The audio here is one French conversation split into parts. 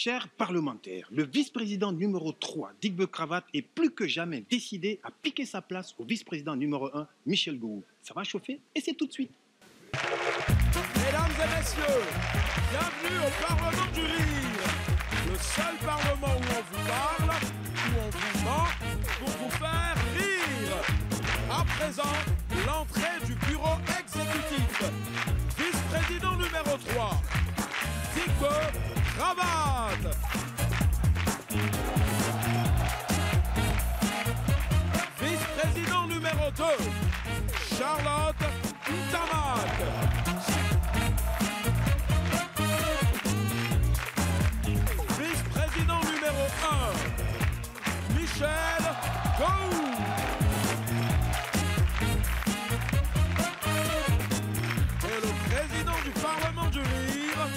Chers parlementaires, le vice-président numéro 3, Digbe Cravate, est plus que jamais décidé à piquer sa place au vice-président numéro 1, Michel Gourou. Ça va chauffer et c'est tout de suite. Mesdames et messieurs, bienvenue au Parlement du Rire. Le seul parlement où on vous parle, où on vous ment, pour vous faire rire. À présent, l'entrée du bureau exécutif. Vice-président numéro 3, Digbe Cravate. Vice-président numéro 2, Charlotte Ntamak. Vice-président numéro 1, Michel Gourou. Et le président du Parlement du Rire,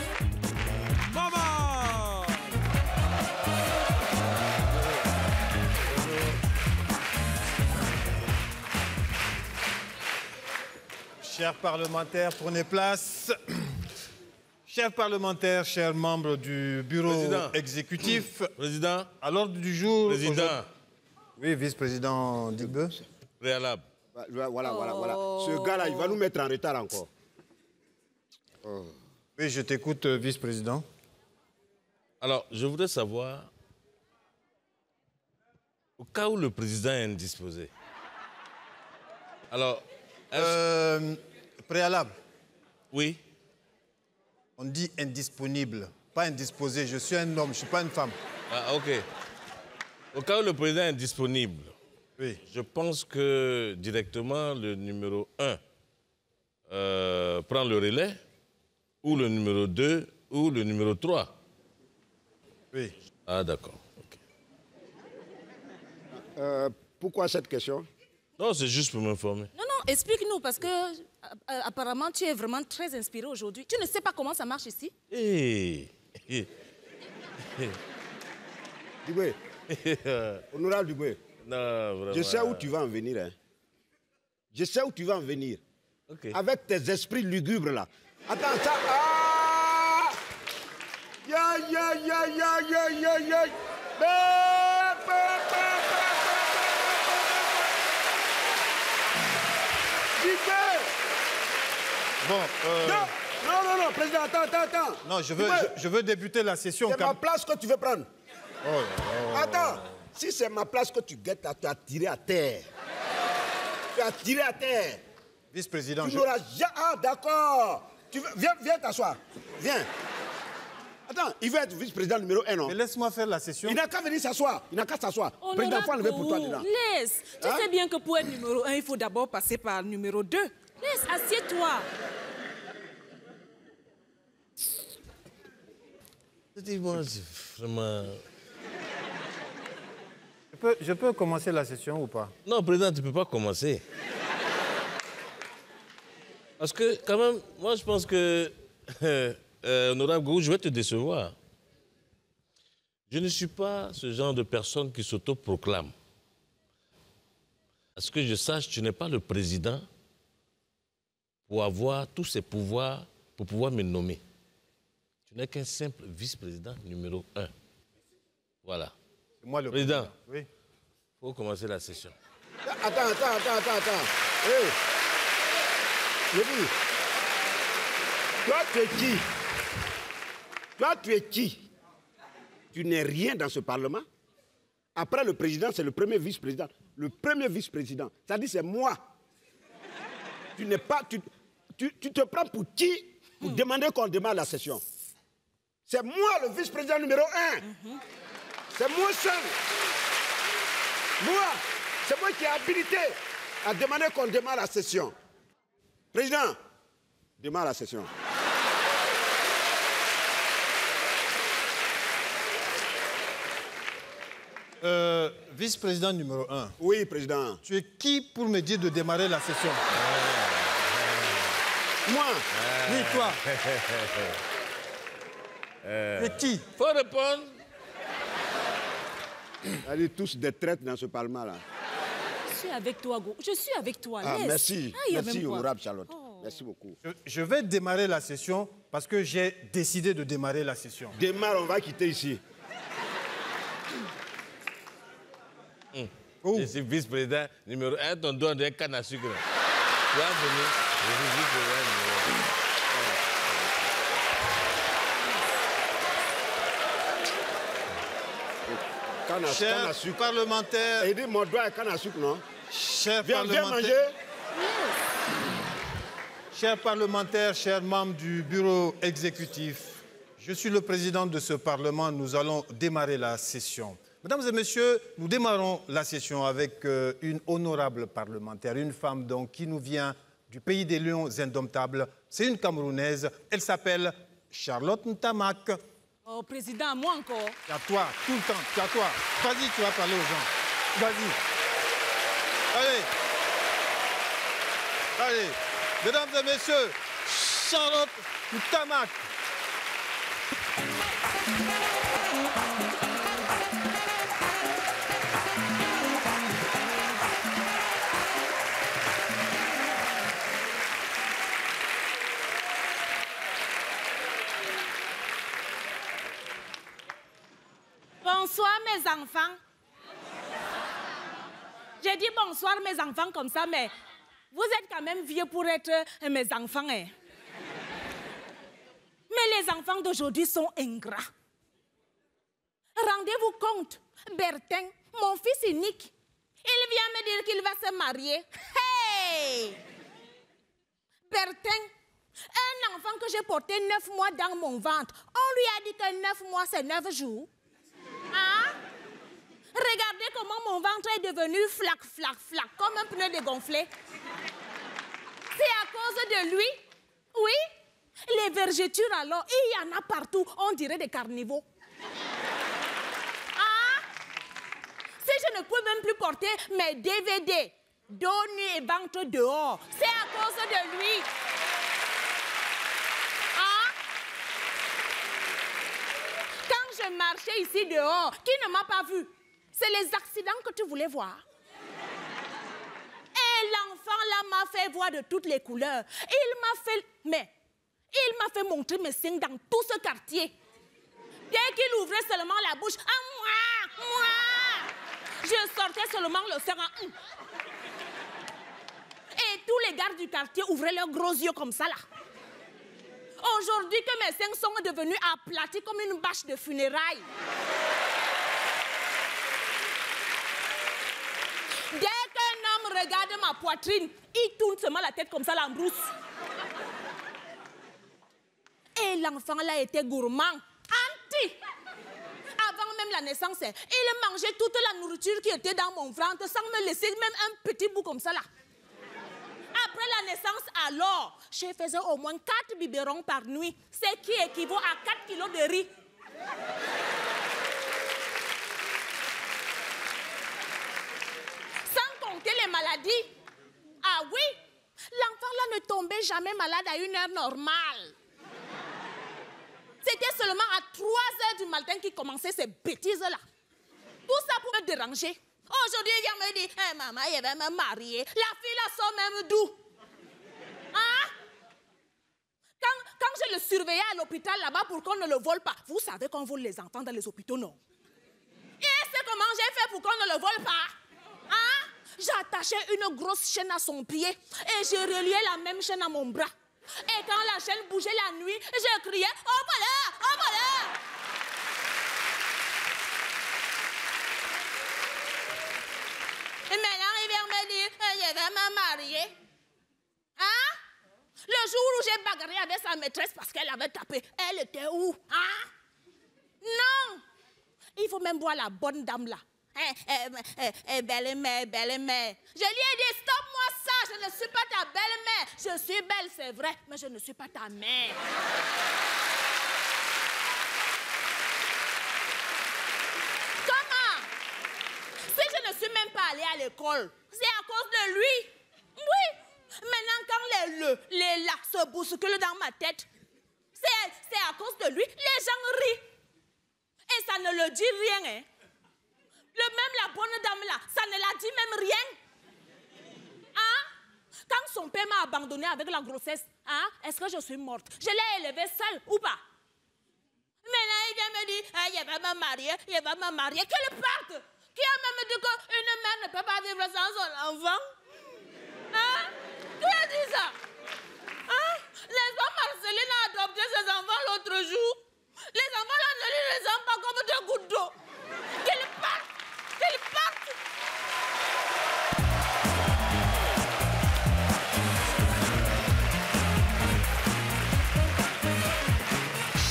Maman. Chers parlementaires, prenez place. Chers parlementaires, chers membres du bureau exécutif. Président. À l'ordre du jour. Président. Oui, vice-président Digbe. Préalable. Voilà. Ce gars-là, il va nous mettre en retard encore. Oui, je t'écoute, vice-président. Alors, je voudrais savoir, au cas où le président est indisposé, alors, préalable. Oui. On dit indisponible, pas indisposé. Je suis un homme, je ne suis pas une femme. Ah, ok. Au cas où le président est disponible, oui. Je pense que directement le numéro 1 prend le relais, ou le numéro 2, ou le numéro 3. Oui. Ah, d'accord. Okay. Pourquoi cette question? Non, c'est juste pour m'informer. Non, explique-nous, parce que apparemment, tu es vraiment très inspiré aujourd'hui. Tu ne sais pas comment ça marche ici? Digbe, honorable Digbe, non, vraiment. je sais où tu vas en venir. Hein. Je sais où tu vas en venir. Okay. Avec tes esprits lugubres là. Attends, ça... Ah! Bon, Non, président, attends. Non, je veux débuter la session. C'est ma place que tu veux prendre. Attends, si c'est ma place que tu guettes, tu as tiré à terre. Tu as tiré à terre. Vice-président, tu n'auras jamais... Ah, d'accord. Viens t'asseoir. Viens. Attends, il veut être vice-président numéro 1, non? Mais laisse-moi faire la session. Il n'a qu'à venir s'asseoir. Président, il faut enlever pour toi dedans. Laisse. Tu sais bien que pour être numéro 1, il faut d'abord passer par numéro 2. Laisse, assieds-toi. Dis-moi, vraiment... Je peux commencer la session ou pas? Non, président, tu ne peux pas commencer. Parce que, quand même, moi, je pense que... honorable Gourou, je vais te décevoir. Je ne suis pas ce genre de personne qui s'autoproclame. À ce que je sache, tu n'es pas le président pour avoir tous ces pouvoirs, pour pouvoir me nommer. Tu n'es qu'un simple vice-président numéro 1. Voilà. C'est moi le président. Oui. Il faut commencer la session. Attends. Hey. Je dis, toi, tu es qui? Toi, tu es qui? Tu n'es rien dans ce Parlement. Après le président, c'est le premier vice-président. Le premier vice-président. C'est-à-dire, c'est moi. Tu n'es pas... Tu te prends pour qui? Pour demander qu'on démarre la session. C'est moi, le vice-président numéro 1. C'est moi seul. Moi. C'est moi qui ai habilité à demander qu'on démarre la session. Président, démarre la session. Vice-président numéro 1. Oui, président. Tu es qui pour me dire de démarrer la session? Moi. Oui, toi. Tu es qui? Faut répondre. Elle est tous des traites dans ce Parlement-là. Je suis avec toi, Go. Je suis avec toi. Ah, laisse. merci. Ah, Merci, honorable Charlotte. Oh. Merci beaucoup. Je vais démarrer la session parce que j'ai décidé de démarrer la session. Démarre, on va quitter ici. Oh. Je suis vice-président numéro 1, ton doigt de canne à sucre. Tu vas venir, je suis vice-président numéro 1. Chers parlementaires, Et dit mon doigt est canne à sucre, non? chers Viens parlementaires, manger. chers parlementaires, chers membres du bureau exécutif, je suis le président de ce Parlement. Nous allons démarrer la session. Mesdames et messieurs, nous démarrons la session avec une honorable parlementaire, une femme donc qui nous vient du pays des lions indomptables. C'est une Camerounaise. Elle s'appelle Charlotte Ntamak. Oh, président, moi encore. C'est à toi, tout le temps, c'est à toi. Vas-y, tu vas parler aux gens. Vas-y. Allez. Allez. Mesdames et messieurs, Charlotte Ntamak. Bonsoir mes enfants. J'ai dit bonsoir mes enfants comme ça, mais vous êtes quand même vieux pour être mes enfants. Hein. Mais les enfants d'aujourd'hui sont ingrats. Rendez-vous compte, Bertin, mon fils unique, il vient me dire qu'il va se marier. Hey! Bertin, un enfant que j'ai porté 9 mois dans mon ventre, on lui a dit que 9 mois c'est 9 jours. Hein? Regardez comment mon ventre est devenu flac, flac, flac, comme un pneu dégonflé. C'est à cause de lui. Oui, les vergetures alors, il y en a partout, on dirait des carnivores. Hein? Si je ne peux même plus porter mes DVD, dos nu et ventre dehors, c'est à cause de lui. Je marchais ici dehors. Qui ne m'a pas vu? C'est les accidents que tu voulais voir. Et l'enfant là m'a fait voir de toutes les couleurs. Il m'a fait montrer mes seins dans tout ce quartier. Dès qu'il ouvrait seulement la bouche, ah, moi, je sortais seulement le sein en Et tous les gars du quartier ouvraient leurs gros yeux comme ça là. Aujourd'hui que mes seins sont devenus aplatis comme une bâche de funérailles. Dès qu'un homme regarde ma poitrine, il tourne seulement la tête comme ça, la brousse. Et l'enfant là était gourmand, anti. Avant même la naissance, il mangeait toute la nourriture qui était dans mon ventre sans me laisser même un petit bout comme ça là. Après la naissance, alors, je faisais au moins 4 biberons par nuit, ce qui équivaut à 4 kilos de riz. Sans compter les maladies. Ah oui, l'enfant là ne tombait jamais malade à une heure normale. C'était seulement à 3 heures du matin qu'il commençait ces bêtises-là. Tout ça pour me déranger. Aujourd'hui, il vient me dire, hey, maman, il va me marier. La fille là sort même d'où? Hein? Quand je le surveillais à l'hôpital là-bas pour qu'on ne le vole pas, vous savez qu'on vole les enfants dans les hôpitaux, non? Et c'est comment j'ai fait pour qu'on ne le vole pas? Hein? J'attachais une grosse chaîne à son pied et je reliais la même chaîne à mon bras. Et quand la chaîne bougeait la nuit, je criais, oh voilà, oh voilà! Et maintenant, il vient me dire, je vais me marier. Hein? Le jour où j'ai bagarré avec sa maîtresse parce qu'elle avait tapé, elle était où? Hein? Non! Il faut même voir la bonne dame là. Belle-mère, belle-mère. Je lui ai dit, stop-moi ça, je ne suis pas ta belle-mère. Je suis belle, c'est vrai, mais je ne suis pas ta mère. Comment? Si je ne suis même pas allée à l'école, c'est à cause de lui. Oui. Maintenant, quand les lacs se bousculent dans ma tête, c'est à cause de lui. Les gens rient. Et ça ne le dit rien, hein. Même la bonne dame là, ça ne la dit même rien. Hein? Quand son mon père m'a abandonnée avec la grossesse, hein, est-ce que je suis morte? Je l'ai élevée seule ou pas? Maintenant, il vient me dire, ah, il va me marier, il va me marier. Qu'elle parte! Qui a même dit qu'une mère ne peut pas vivre sans son enfant? Hein? Qui a dit ça? Hein? Les hommes Marceline a adopté ses enfants l'autre jour. Les enfants là ne les ressemblent pas comme des gouttes d'eau. Qu'elle parte! Qu'elle parte!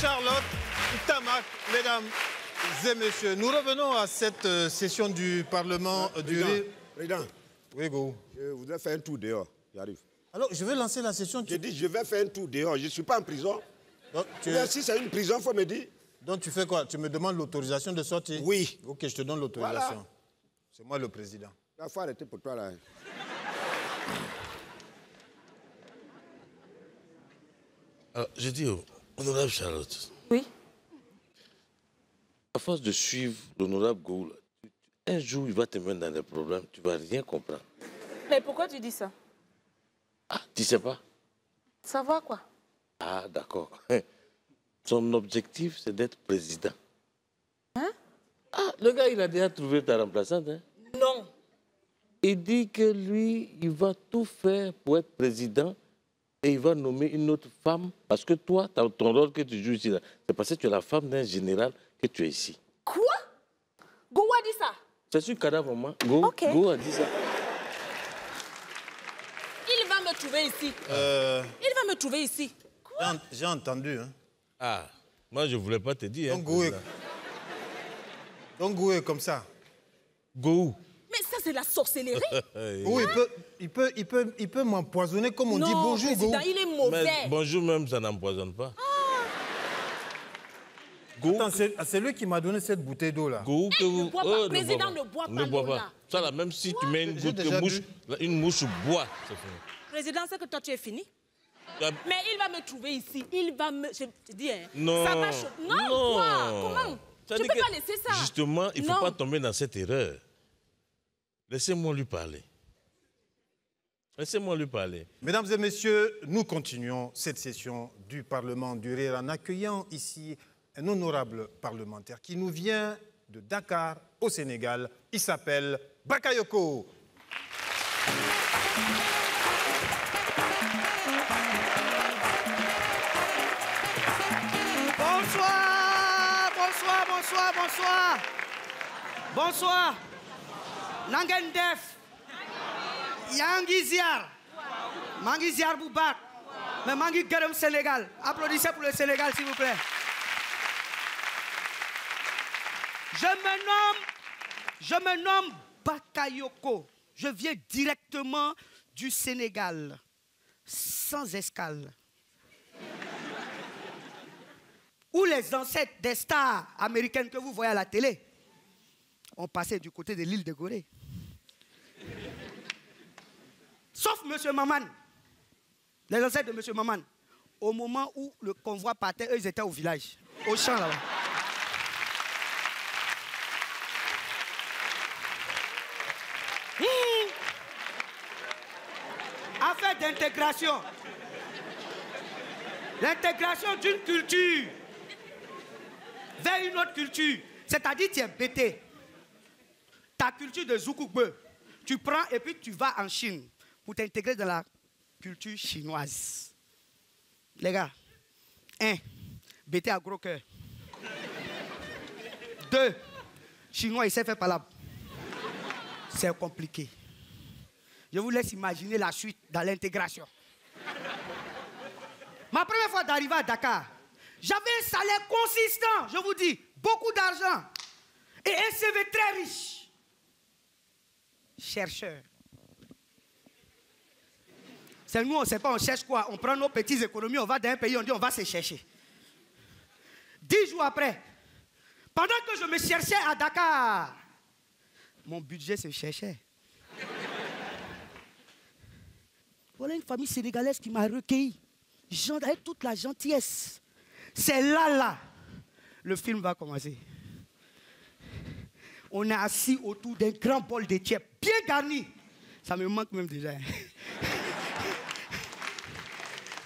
Charlotte Tamac, mesdames et messieurs, nous revenons à cette session du Parlement du Rire. Président, Oui, go. je voudrais faire un tour dehors. J'arrive. Alors, je vais lancer la session. J'ai dit, je vais faire un tour dehors. Je ne suis pas en prison. Si c'est une prison, il faut me dire. Donc, tu fais quoi? Tu me demandes l'autorisation de sortir? Oui. Ok, je te donne l'autorisation. Voilà. C'est moi le président. Il faut arrêter pour toi, là. Alors, je dis, honorable Charlotte. Oui. À force de suivre l'honorable Goul, un jour, il va te mettre dans des problèmes, tu ne vas rien comprendre. Mais pourquoi tu dis ça? Ah, tu sais pas? Savoir quoi? Ah, d'accord. Son objectif, c'est d'être président. Hein? Ah, le gars, il a déjà trouvé ta remplaçante. Hein? Non. Il dit que lui, il va tout faire pour être président et il va nommer une autre femme. Parce que toi, ton rôle que tu joues ici, c'est parce que tu es la femme d'un général que tu es ici. Quoi? Go a dit ça? C'est sur cadavre, maman. Go, Ok. Go a dit ça. Il va me trouver ici. Il va me trouver ici. J'ai entendu. Hein. Ah, moi, je ne voulais pas te dire. Donc, Go est comme ça. Go. Mais ça, c'est la sorcellerie. Oui, il peut m'empoisonner comme on dit bonjour, Go. président, il est mauvais. Mais bonjour même, ça n'empoisonne pas. Attends, c'est lui qui m'a donné cette bouteille d'eau là. Go que vous... Ne bois pas. Président, ne bois pas. Ne bois l'eau, pas. là. Ça là, même si tu mets une goutte déjà de mouche, une mouche boit, c'est fini. Président, c'est que toi, tu es fini. Ah, Mais il va me trouver ici. Il va me... Je te dis, hein. non. Ça va non, quoi? Comment? Ça Tu dit peux que, pas laisser ça. Justement, il ne faut Non. pas tomber dans cette erreur. Laissez-moi lui parler. Laissez-moi lui parler. Mesdames et messieurs, nous continuons cette session du Parlement du Rire en accueillant ici un honorable parlementaire qui nous vient de Dakar, au Sénégal. Il s'appelle Bakayoko. Bonsoir, bonsoir, bonsoir, bonsoir. Bonsoir. Nangendef. Yangiziar. Mangiziar Boubak. Mais Mangi Garem Sénégal. Applaudissez pour le Sénégal, s'il vous plaît. Je me nomme Bakayoko. Je viens directement du Sénégal. Sans escale. Où les ancêtres des stars américaines que vous voyez à la télé ont passé du côté de l'île de Gorée. Sauf M. Maman, les ancêtres de M. Maman. Au moment où le convoi partait, eux, ils étaient au village, au champ là-bas. Affaire d'intégration. L'intégration d'une culture vers une autre culture. C'est-à-dire, tu es bêté. Ta culture de Zoukougbeu, tu prends et puis tu vas en Chine pour t'intégrer dans la culture chinoise. Les gars, 1. Bêté à gros cœur. 2. Chinois, il sait faire palabre. C'est compliqué. Je vous laisse imaginer la suite dans l'intégration. Ma première fois d'arriver à Dakar, j'avais un salaire consistant, je vous dis, beaucoup d'argent et un CV très riche. Chercheur. C'est nous, on ne sait pas, on cherche quoi. On prend nos petites économies, on va dans un pays, on dit on va se chercher. 10 jours après, pendant que je me cherchais à Dakar, mon budget se cherchait. Voilà une famille sénégalaise qui m'a recueilli. Avec toute la gentillesse. C'est là, le film va commencer. On est assis autour d'un grand bol de tiep, bien garni. Ça me manque même déjà.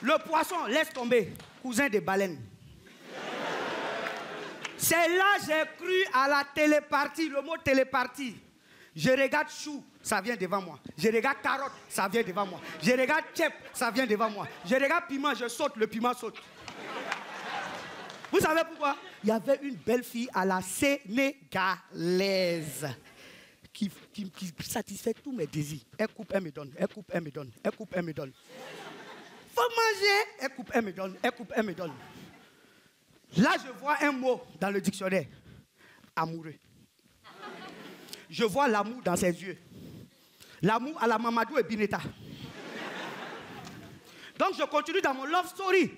Le poisson, laisse tomber. Cousin des baleines. C'est là que j'ai cru à la télépartie, le mot télépartie. Je regarde chou, ça vient devant moi. Je regarde carotte, ça vient devant moi. Je regarde tchèp, ça vient devant moi. Je regarde piment, je saute, le piment saute. Vous savez pourquoi? Il y avait une belle fille à la sénégalaise qui satisfait tous mes désirs. Elle coupe, elle me donne. Elle coupe, elle me donne. Elle coupe, elle me donne. Faut manger. Elle coupe, elle me donne. Elle coupe, elle me donne. Là, je vois un mot dans le dictionnaire. Amoureux. Je vois l'amour dans ses yeux. L'amour à la Mamadou et Bineta. Donc, je continue dans mon love story.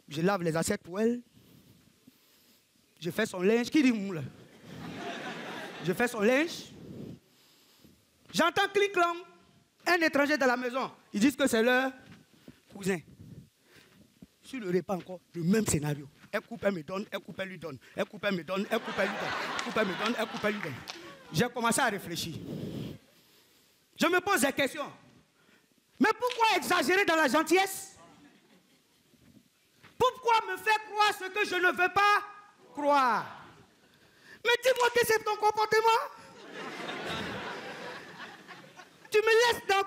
Je lave les assiettes pour elle. Je fais son linge. Qui dit moule? Je fais son linge. J'entends clic-clong. Un étranger dans la maison. Ils disent que c'est leur cousin. Sur le repas encore, le même scénario. Elle coupe, elle me donne, elle coupe, elle lui donne. Elle coupe, elle me donne, elle coupe, elle lui donne. Elle coupe, elle me donne, elle coupe, elle lui donne. J'ai commencé à réfléchir. Je me pose des questions. Mais pourquoi exagérer dans la gentillesse? Pourquoi me faire croire ce que je ne veux pas croire? Mais dis-moi que c'est ton comportement. Tu me laisses dans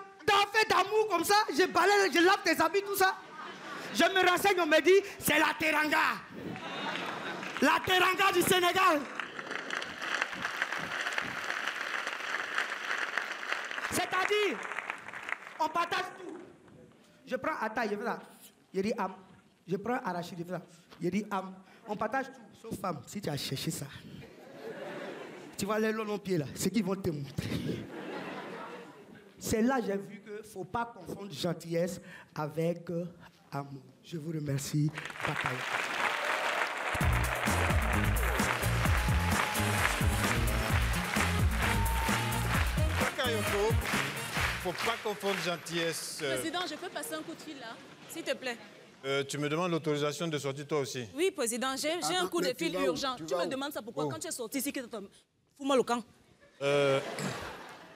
fait d'amour comme ça, je balaye, je lave tes habits, tout ça. Je me renseigne, on me dit, c'est la teranga. La teranga du Sénégal. C'est-à-dire, on partage tout. Je prends Atta, je fais ça. Je dis am. Je prends Arachide, je fais ça. Je dis am. On partage tout, sauf femme. Si tu as cherché ça, tu vas les longs pieds là, ce qu'ils vont te montrer. C'est là que j'ai vu qu'il ne faut pas confondre gentillesse avec amour. Je vous remercie. Papa. Il ne faut pas confondre gentillesse. Président, je peux passer un coup de fil là, s'il te plaît. Tu me demandes l'autorisation de sortir toi aussi? Oui, président, j'ai un coup de fil urgent. Tu me demandes ça pourquoi? Quand tu es sorti ici, fous-moi le camp.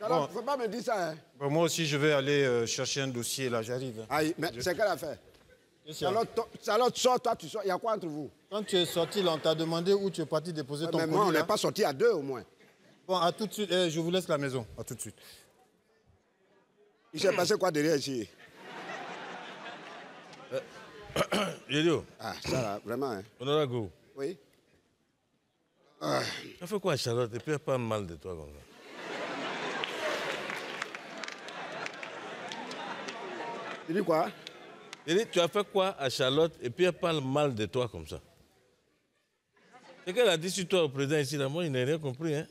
Alors, bon, faut pas me dire ça, hein. Bon, moi aussi, je vais aller chercher un dossier, là, j'arrive. Aïe, mais c'est quelle affaire? Alors, sors, toi, tu sors. Il y a quoi entre vous? Quand tu es sorti, là, on t'a demandé où tu es parti déposer ton colis. Mais moi, on n'est pas sorti à deux, au moins. Bon, à tout de suite. Je vous laisse la maison. À tout de suite. Il s'est passé quoi derrière ici? Yelio. Ah, ça, là, vraiment, hein. Honorable Go. Oui. Tu as fait quoi à Charlotte? Et puis, elle parle mal de toi comme ça. Tu dis quoi? Tu as fait quoi à Charlotte et puis elle parle mal de toi comme ça? C'est qu'elle a dit sur toi au président ici, là, moi, il n'a rien compris. Hein?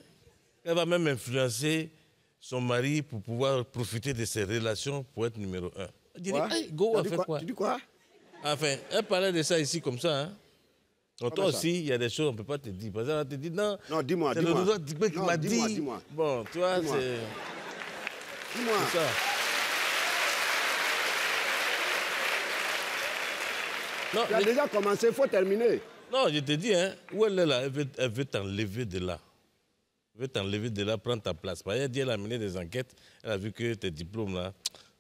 Elle va même influencer son mari pour pouvoir profiter de ses relations pour être numéro 1. Elle dit, hey, Go a fait quoi? Tu dis quoi? Enfin, elle parlait de ça ici comme ça. Hein? Donc toi aussi, il y a des choses, on ne peut pas te dire. Parce qu'elle te dit non. Non, dis-moi, c'est dis-moi. le docteur qui m'a dit. Dis-moi. Bon, tu vois, c'est. Dis-moi. C'est ça. Non, tu as déjà commencé, il faut terminer. Non, je te dis, hein, où elle est là, elle veut t'enlever de là. Elle veut t'enlever de là, prendre ta place. Elle a dit, elle a mené des enquêtes, elle a vu que tes diplômes là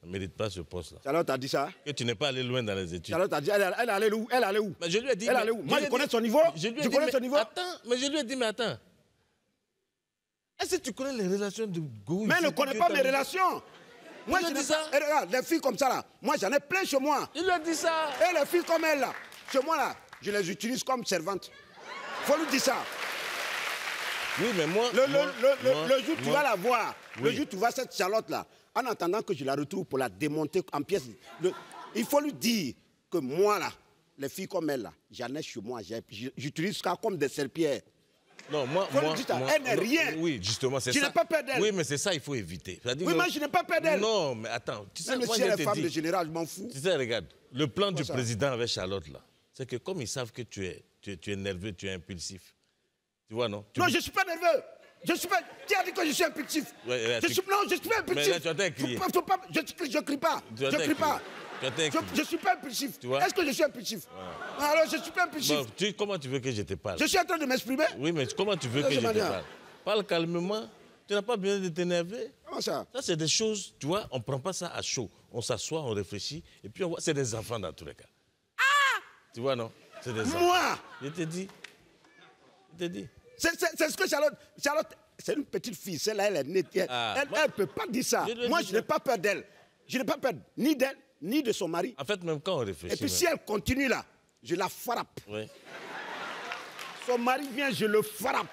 ne méritent pas ce poste-là. Charlotte t'a dit ça? Que tu n'es pas allé loin dans les études. Charlotte t'a dit, elle allait où? Elle allait où? Mais je lui ai dit. Elle allait où? Moi, je connais son niveau. Je connais son niveau. Attends, mais je lui ai dit, mais attends. Est-ce que tu connais les relations de Go? Mais elle ne connaît pas mes relations. Moi, je dis ça. Et regarde, les filles comme ça, là, moi, j'en ai plein chez moi. Il lui a dit ça. Et les filles comme elle, là, chez moi, là, je les utilise comme servantes. Faut lui dire ça. Oui, mais moi... Le jour où tu vas la voir, le jour où tu vois cette Charlotte-là, en attendant que je la retrouve pour la démonter en pièces, il faut lui dire que moi, là, les filles comme elle, là, j'en ai chez moi, j'utilise ça comme des serpillères. Non, moi, elle n'est rien. Oui, justement, c'est ça. Tu n'es pas peur d'elle. Oui, mais c'est ça, il faut éviter. Oui, mais je n'ai pas peur d'elle. Non, mais attends. Tu sais, même si elle est femme de général, je m'en fous. Tu sais, regarde, le plan du président avec Charlotte, là, c'est que comme ils savent que tu es nerveux, tu es impulsif. Tu vois, non? Non, je ne suis pas nerveux. Je suis pas... Qui a dit que je suis impulsif? Non, je suis pas impulsif. Mais là, tu as crié. Je crie pas. Je crie pas. Je ne suis pas impulsif. Est-ce que je suis impulsif? Alors, je ne suis pas impulsif. Bon, comment tu veux que je te parle? Je suis en train de m'exprimer. Oui, mais comment tu veux que je te parle? Parle calmement. Tu n'as pas besoin de t'énerver. Comment ça? Ça, c'est des choses, tu vois, on ne prend pas ça à chaud. On s'assoit, on réfléchit, et puis on voit, c'est des enfants dans tous les cas. Ah! Tu vois, non? C'est des enfants. Moi! Je te dis. C'est ce que Charlotte, c'est une petite fille, celle-là, elle est née. Elle ne peut pas dire ça. Moi, je n'ai pas peur d'elle. Je n'ai pas peur ni d'elle, ni de son mari. En fait, même quand on réfléchit... Et puis si elle continue là, je la frappe. Oui. Son mari vient, je le frappe.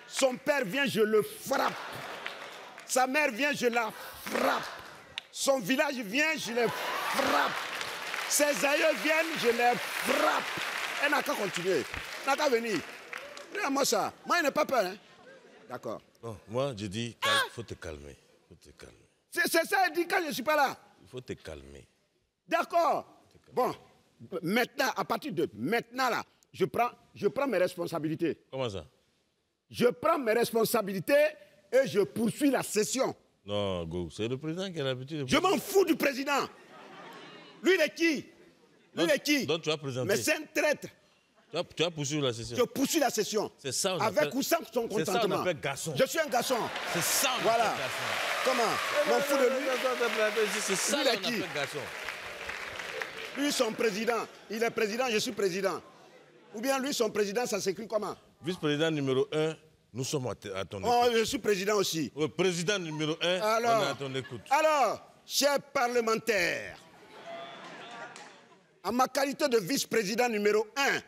Son père vient, je le frappe. Sa mère vient, je la frappe. Son village vient, je le frappe. Ses aïeux viennent, je les frappe. Elle n'a qu'à continuer. Elle n'a qu'à venir. Regarde-moi ça. Moi, je n'ai pas peur. Hein? D'accord. Bon, moi, je dis, il faut te calmer. C'est ça, elle dit quand je ne suis pas là. Il faut te calmer. D'accord. Bon, maintenant, à partir de maintenant, là, je prends mes responsabilités. Comment ça? Je prends mes responsabilités et je poursuis la session. Non, Go, c'est le président qui a l'habitude de... Je m'en fous du président. Lui, il est qui? Lui, il est qui? Donc tu as présenté. Mais c'est un traître. Tu as poursuivi la session. Je poursuis la session. C'est ça, on avec appelle... ou sans son contentement. C'est ça, on appelle garçon. Je suis un garçon. C'est ça, on voilà. appelle garçon. Comment? Je m'en fous de lui. C'est ça, lui, on appelle garçon. Lui, son président. Il est président, je suis président. Ou bien lui, son président, ça s'écrit comment? Vice-président numéro 1, nous sommes à ton écoute. Oh, je suis président aussi. Oui, président numéro 1, alors, on est à ton écoute. Alors, chers parlementaires, en ma qualité de vice-président numéro 1,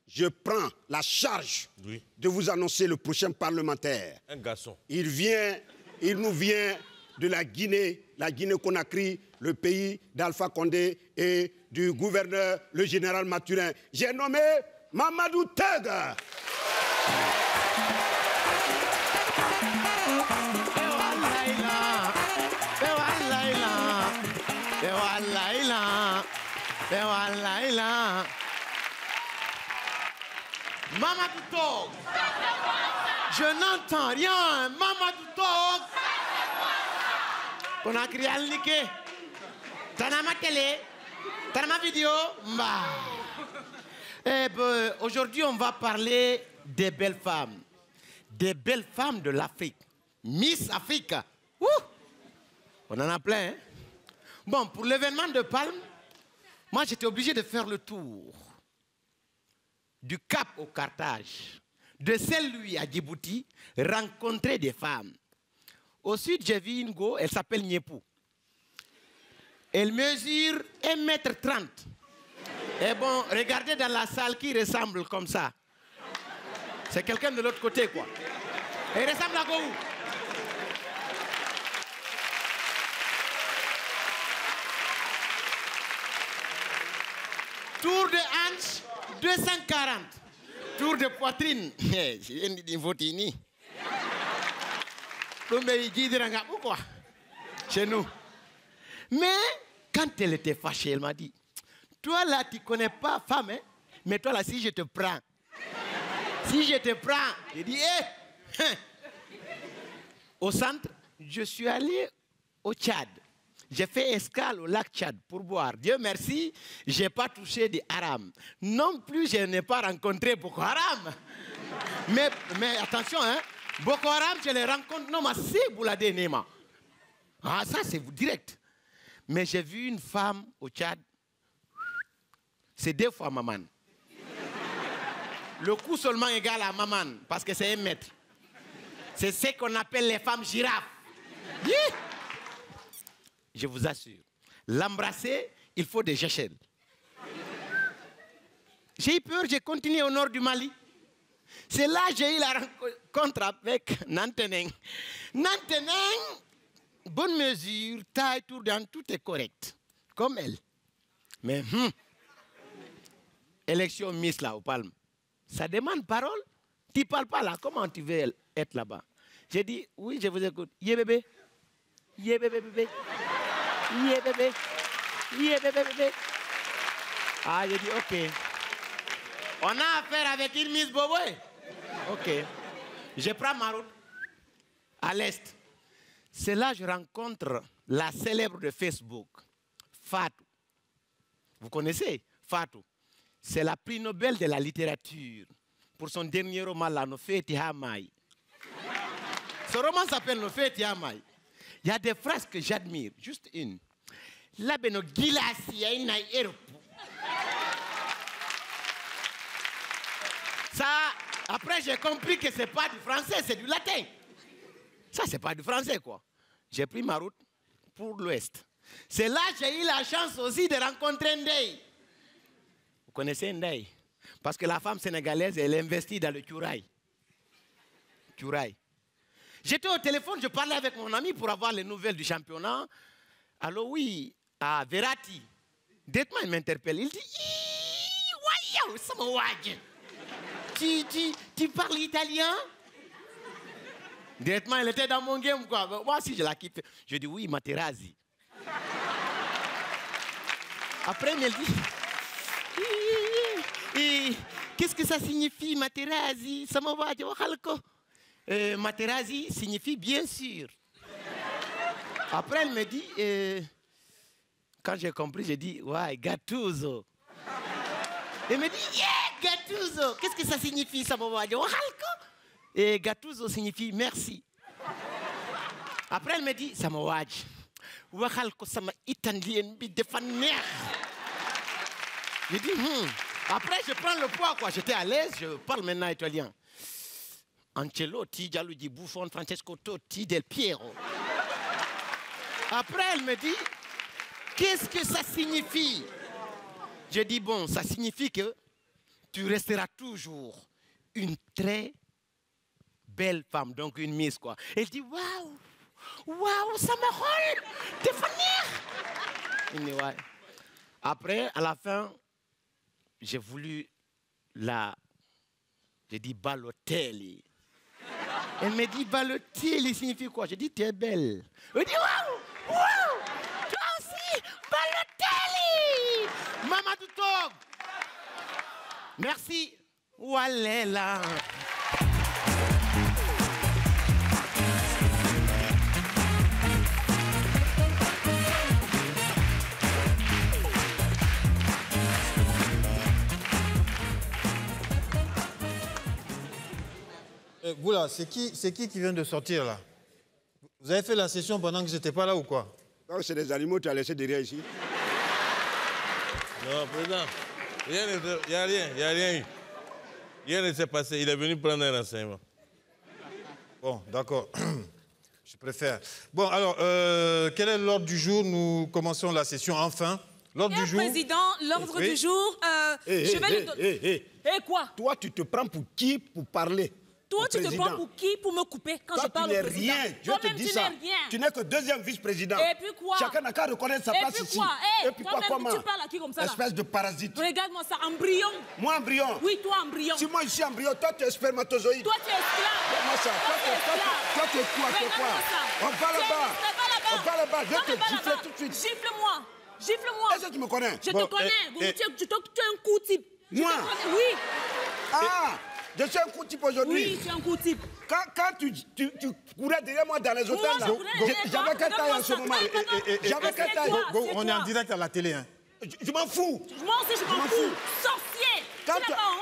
je prends la charge de vous annoncer le prochain parlementaire. Un garçon. Il nous vient de la Guinée-Conakry, le pays d'Alpha Condé et du gouverneur, le général Mathurin. J'ai nommé Mamadou Teug. Mamadou Tog. Je n'entends rien. Mamadou Tog. On a crié à l'niqué. T'as ma télé. T'as ma vidéo. Bah. Eh ben, aujourd'hui, on va parler des belles femmes. Des belles femmes de l'Afrique. Miss Afrique. Ouh. On en a plein, hein? Bon, pour l'événement de Palme, moi, j'étais obligé de faire le tour. Du Cap au Carthage, de Saint-Louis à Djibouti, rencontrer des femmes. Au sud, j'ai vu une go, elle s'appelle Niepou. Elle mesure 1,30 m. Et bon, regardez dans la salle qui ressemble comme ça. C'est quelqu'un de l'autre côté, quoi. Elle ressemble à Gou. Tour de hanche, 240. Tour de poitrine. Chez nous. Mais quand elle était fâchée, elle m'a dit, toi là, tu ne connais pas femme, hein? Mais toi là, si je te prends, j'ai dit, au centre, je suis allé au Tchad. J'ai fait escale au lac Tchad pour boire. Dieu merci, je n'ai pas touché des haram. Non plus, je n'ai pas rencontré Boko Haram. Mais attention, hein, Boko Haram, je les rencontre. Non, mais c'est Bouladé Nema. Ah, ça, c'est direct. Mais j'ai vu une femme au Tchad. C'est 2 fois maman. Le coup seulement égal à maman, parce que c'est 1 mètre. C'est ce qu'on appelle les femmes girafes. Yeah. Je vous assure, l'embrasser, il faut des échelles. J'ai eu peur, j'ai continué au nord du Mali. C'est là que j'ai eu la rencontre avec Nanteneng. Nanteneng, bonne mesure, taille, tout est correct. Comme elle. Mais, élection Miss là au Palme. Ça demande parole. Tu ne parles pas là, comment tu veux être là-bas? J'ai dit, oui, je vous écoute. Yé bébé. Yé bébé bébé. Yeah, bébé. Yeah, bébé, bébé. Ah, j'ai dit, OK. On a affaire avec une Miss Boboé. OK. Je prends ma route à l'est. C'est là que je rencontre la célèbre de Facebook, Fatou. Vous connaissez Fatou? C'est la prix Nobel de la littérature pour son dernier roman, La Nofeti Hamai. Ce roman s'appelle Le Fait Yamai. Il y a des phrases que j'admire, juste une. Là, ben, ça, après, j'ai compris que c'est pas du français, c'est du latin. Ça, c'est pas du français, quoi. J'ai pris ma route pour l'Ouest. C'est là que j'ai eu la chance aussi de rencontrer Ndeye. Vous connaissez Ndeye? Parce que la femme sénégalaise, elle investit dans le Tchouraï. Tchouraï. J'étais au téléphone, je parlais avec mon ami pour avoir les nouvelles du championnat. Alors oui, à Verratti. Directement, il m'interpelle. Il dit, waouh, Samowadj. Tu parles italien? Directement, il était dans mon game, quoi. Moi aussi, je la kiffe. Je dis, oui, Materazzi. Après, il me dit, qu'est-ce que ça signifie, Materazzi? Samowadj, Wakhalko. Materazzi signifie bien sûr. Après, elle me dit, quand j'ai compris, j'ai dit, ouais, Gattuso. Elle me dit, yeah, Gattuso. Qu'est-ce que ça signifie, Samowadj? Et Gattuso signifie merci. Après, elle me dit, Samowadj, Wakhalko sama italien bi defaner. J'ai dit, Après, je prends le poids, quoi. J'étais à l'aise, je parle maintenant italien. Ancelotti, Gianluigi Buffon, Francesco Totti, Del Piero. Après, elle me dit, qu'est-ce que ça signifie? Je dis, bon, ça signifie que tu resteras toujours une très belle femme, donc une Miss, quoi. Elle dit, waouh, ça me rôle, définir. Ouais. Après, à la fin, j'ai voulu j'ai dit Balotelli. Elle me dit Balotelli signifie quoi? Je dis tu es belle. Elle dit waouh, toi aussi, Balotelli. Mamadou Tog. Merci. Wallela. Vous là, c'est qui vient de sortir là? Vous avez fait la session pendant que j'étais pas là ou quoi? Non, c'est des animaux que tu as laissés derrière ici. Non, président, il n'y a rien eu. Rien ne s'est passé, il est venu prendre un renseignement. Bon, d'accord. Je préfère. Bon, alors, quel est l'ordre du jour? Nous commençons la session, enfin. L'ordre du jour... Président, l'ordre du jour... je vais quoi? Toi, tu te prends pour qui pour parler? Toi, tu te prends pour qui pour me couper quand je parle au président? Rien. Je te dis ça. Tu n'es que deuxième vice-président. Et puis quoi? Chacun n'a qu'à reconnaître sa place ici. Et puis quoi? Tu parles à qui comme ça? Espèce de parasite. Regarde-moi ça, embryon. Moi, embryon? Oui, toi, embryon. Si moi, je suis embryon, toi, tu es spermatozoïde. Toi, tu es esclave. Comment ça? Toi, tu es quoi? On va là-bas. On va là-bas. Je vais te gifler tout de suite. Gifle-moi. Est-ce que tu me connais? Je te connais. Tu es un coup type. Moi? Oui. Ah! Je suis un coup type aujourd'hui. Oui, tu es un coup type. Quand tu courais derrière moi dans les hôtels, là, j'avais quelle taille en ce moment? J'avais quelle taille? On est en direct à la télé, hein. Je m'en fous. Moi aussi, je m'en fous. Sorcier.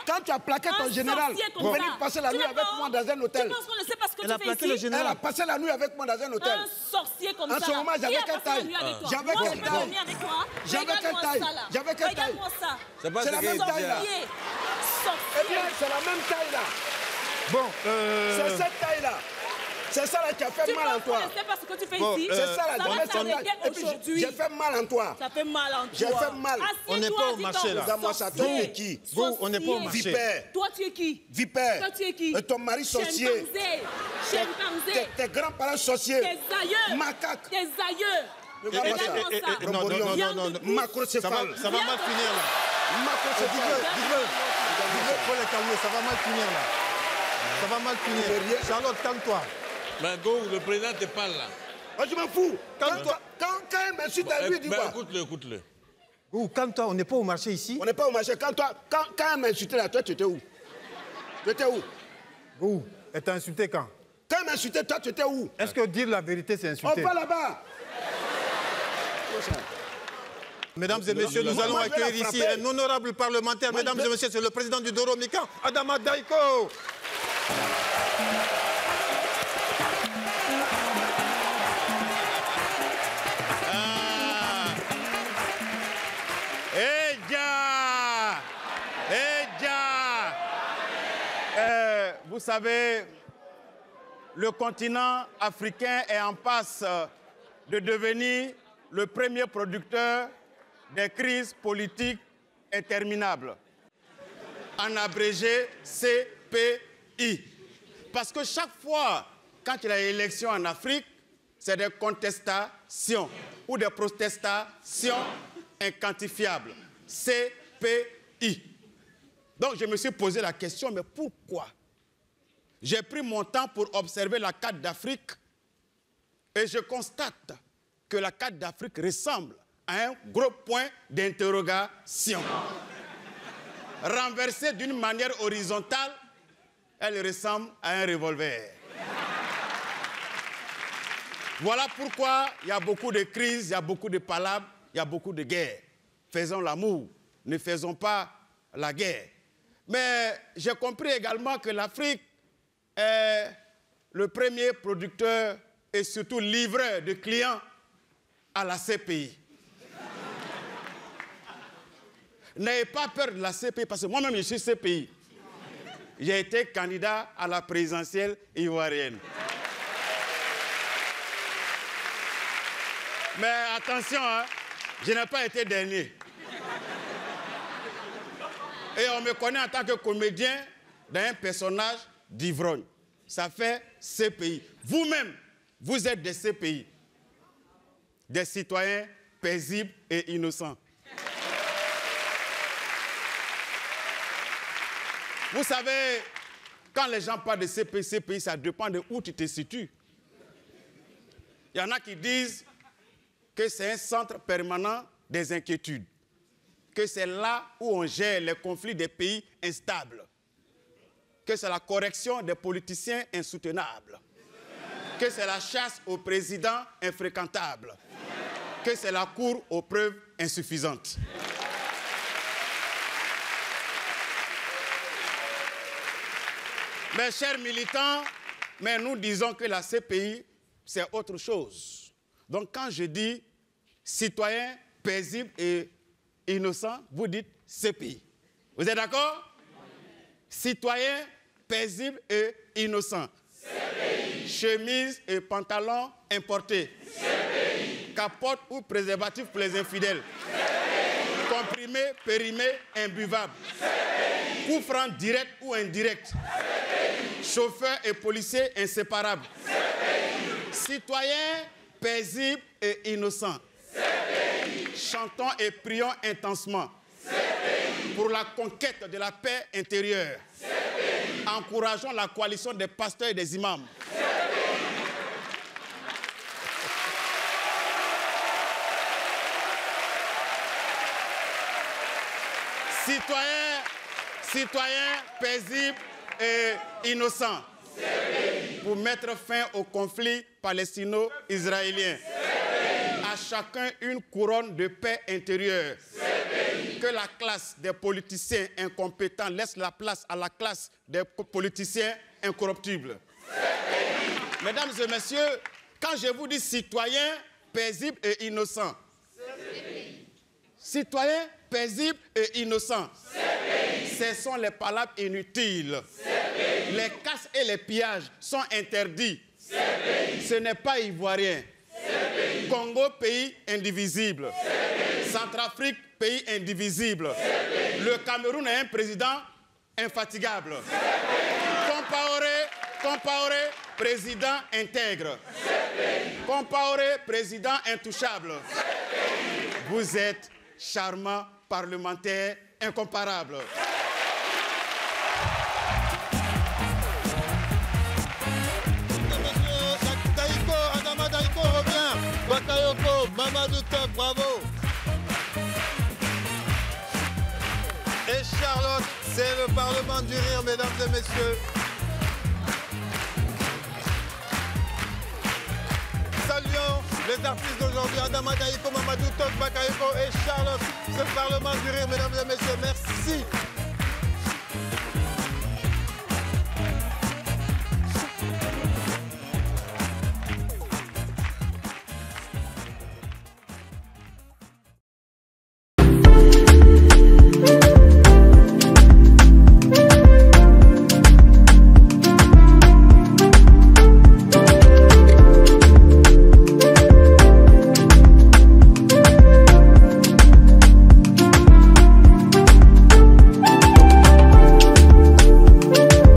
Quand tu as plaqué ton général pour venir passer la nuit avec moi dans un hôtel. Tu penses qu'on ne sait pas ce que tu fais ici? Elle a plaqué le général. Elle a passé la nuit avec moi dans un hôtel. Un sorcier comme ça. En ce moment, j'avais quelle taille? J'avais quelle taille? J'avais quelle taille? Regarde-moi ça. C'est pas C'est ce la qu'il même dit, taille là. Eh bien, c'est la même taille là. Bon, C'est cette taille là. C'est ça là qui a fait mal en toi. Tu ne sais pas ce que tu fais Bon, ici? C'est ça là, Ça va t'arrêter et puis aujourd'hui. j'ai fait mal en toi. Ça fait mal en toi. J'ai fait mal. On n'est pas au marché, là. Regarde-moi ça, toi tu es qui? Go, on n'est pas au marché. Vipère. Toi tu es qui? Vipère. Toi tu es qui? Et ton mari sorcier. Chimpanzé. Tes grands-parents sorciers. Tes aïeux. Macaque. Tes aïeux. Regarde-moi ça. Non. Macrocéphale. Ça va mal finir là. Macrocéphale. Dis-le, faut les calmer, ça va mal finir là. Ça va mal finir. Charlotte, calme-toi. Mais Go, le président te parle là. Moi, je m'en fous. Calme-toi. Quand il m'insulte à lui, dis quoi? Écoute-le. Go, calme-toi, on n'est pas au marché ici. On n'est pas au marché. Quand il m'insultait là, toi, tu étais où? Tu étais où? Go, elle t'a insulté quand? Quand il m'insultait, toi, tu étais où? Est-ce que dire la vérité, c'est insulter? On va là-bas. Mesdames et messieurs, nous allons accueillir ici un honorable parlementaire. Mesdames et messieurs, c'est le président du Doro Mikan, Adama Daiko. savez, le continent africain est en passe de devenir le premier producteur des crises politiques interminables. En abrégé, CPI. Parce que chaque fois, quand il y a élection en Afrique, c'est des contestations ou des protestations inquantifiables. CPI. Donc je me suis posé la question, mais pourquoi? J'ai pris mon temps pour observer la carte d'Afrique et je constate que la carte d'Afrique ressemble à un gros point d'interrogation. Renversée d'une manière horizontale, elle ressemble à un revolver. Voilà pourquoi il y a beaucoup de crises, il y a beaucoup de palabres, il y a beaucoup de guerres. Faisons l'amour, ne faisons pas la guerre. Mais j'ai compris également que l'Afrique est le premier producteur et surtout livreur de clients à la CPI. N'ayez pas peur de la CPI, parce que moi-même je suis CPI. J'ai été candidat à la présidentielle ivoirienne. Mais attention, hein, je n'ai pas été dernier. Et on me connaît en tant que comédien d'un personnage d'ivrogne. Ça fait CPI. Vous-même, vous êtes des CPI. Des citoyens paisibles et innocents. Vous savez, quand les gens parlent de CPI, ça dépend de où tu te situes. Il y en a qui disent que c'est un centre permanent des inquiétudes, que c'est là où on gère les conflits des pays instables, que c'est la correction des politiciens insoutenables, que c'est la chasse aux présidents infréquentables, que c'est la cour aux preuves insuffisantes. Mes chers militants, mais nous disons que la CPI, c'est autre chose. Donc quand je dis citoyen paisible et innocent, vous dites CPI. Vous êtes d'accord? Citoyen paisible et innocent. CPI. Chemise et pantalon importés. CPI. Capote ou préservatif pour les infidèles. CPI. Comprimé, périmé, imbuvable. CPI. Coup franc direct ou indirect. CPI. Chauffeur et policier inséparables. CPI. Citoyen paisible et innocent. CPI. Chantons et prions intensement. CPI. Pour la conquête de la paix intérieure. CPI. Encourageons la coalition des pasteurs et des imams. Citoyens paisibles et innocents. Pour mettre fin au conflit palestino-israélien. À chacun une couronne de paix intérieure. Que la classe des politiciens incompétents laisse la place à la classe des politiciens incorruptibles. Mesdames et messieurs, quand je vous dis citoyens paisibles et innocents, citoyens paisibles et innocents, ce sont les palabres inutiles. Les casses et les pillages sont interdits. Ce n'est pas ivoirien. Congo, pays indivisible. Centrafrique, pays indivisible. Le Cameroun a un président infatigable. Compaoré, président intègre. Compaoré, président intouchable. Vous êtes charmant, parlementaire, incomparable. Daïko revient. Bakayoko, Mamadou Top, bravo. Et Charlotte, c'est le Parlement du rire, mesdames et messieurs. Saluons les artistes d'aujourd'hui, Adama Daïko, Mamadou Top, Bakayoko et Charlotte. C'est le Parlement du rire, mesdames et messieurs. Merci.